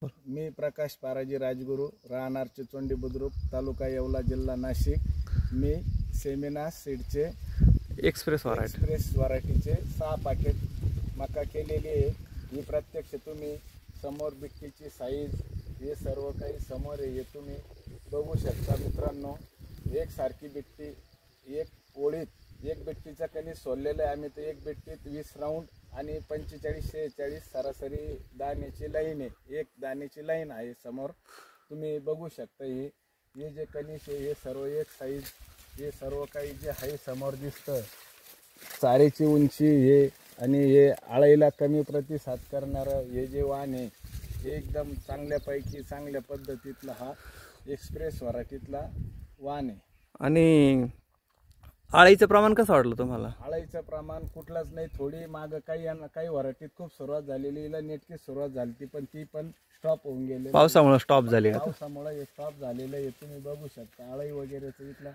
मी प्रकाश पाराजी राजगुरू, राहणार चिचोंडी बुद्रुक, तालुका येवला, जिल्हा नाशिक। मी सेमिना सीडचे एक्सप्रेस व्हरायटीचे 6 पॅकेट मका केलेली आहे। ही प्रत्यक्ष तुम्ही समोर बिट्टीची साईज हे सर्व काही समोर आहे, हे तुम्ही बघू शकता मित्रांनो। एक सारखी बिट्टी, एक ओळीत एक बिट्टीचा कणी सोललेला आहे आम्ही। तर एक बिट्टीत 20 राऊंड आणि 45-46 सरासरी दाण्याची लाईन आहे। एक दाण्याची लाईन आहे समोर तुम्ही बघू शकता। हे जे कणीस आहे हे सर्व एक साईज, हे सर्व काही जे आहे समोर दिसतं। चारीची उंची हे आणि हे आळीला कमी प्रतिसाद करणारं हे जे वाण आहे हे एकदम चांगल्यापैकी चांगल्या पद्धतीतला हा एक्सप्रेस व्हरायटीतला वाण आहे। आणि आळीचं प्रमाण कसं वाटलं तुम्हाला? आळीचं प्रमाण कुठलंच नाही, थोडी माग काही व्हरायटीत खूप सुरुवात झालेली, हिला नेटकी सुरुवात झाली पण ती पण स्टॉप होऊन गेली, पावसामुळे स्टॉप झाली। पावसामुळे हे स्टॉप झालेलं आहे, तुम्ही बघू शकता। आळी वगैरेचं इथला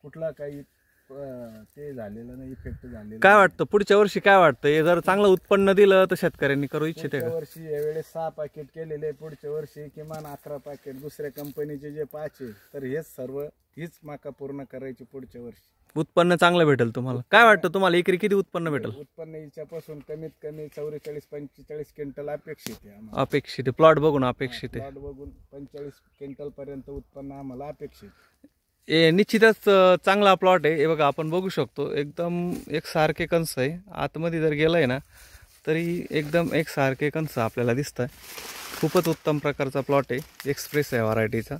कुठला काही ते झालेलं नाही, इफेक्ट झालेला। काय वाटतं पुढच्या वर्षी काय वाटतं? हे जर चांगलं उत्पन्न दिलं तर शेतकऱ्यांनी करू इच्छिते का? पुढच्या वर्षी यावेळेस 6 पॅकेट केलेले, पुढच्या वर्षी किमान 11 पॅकेट, दुसऱ्या कंपनीचे जे 5 आहे तर हेच सर्व हीच मका पूर्ण करायची पुढच्या वर्षी। उत्पन्न चांगलं भेटेल तुम्हाला? काय वाटतं तुम्हाला एकरी किती उत्पन्न भेटेल? उत्पन्न याच्यापासून कमीत कमी 44-45 क्विंटल अपेक्षित आहे आम्हाला। अपेक्षित प्लॉट बघून अपेक्षित आहे, प्लॉट बघून 45 क्विंटल पर्यंत उत्पन्न आम्हाला अपेक्षित। निश्चितच चांगला प्लॉट आहे। हे बघा आपण बघू शकतो एकदम एकसारखे कंस आहे, आतमध्ये जर गेलंय ना तरी एकदम एकसारखे कंस आपल्याला दिसत आहे। खूपच उत्तम प्रकारचा प्लॉट आहे, एक्सप्रेस आहे व्हरायटीचा।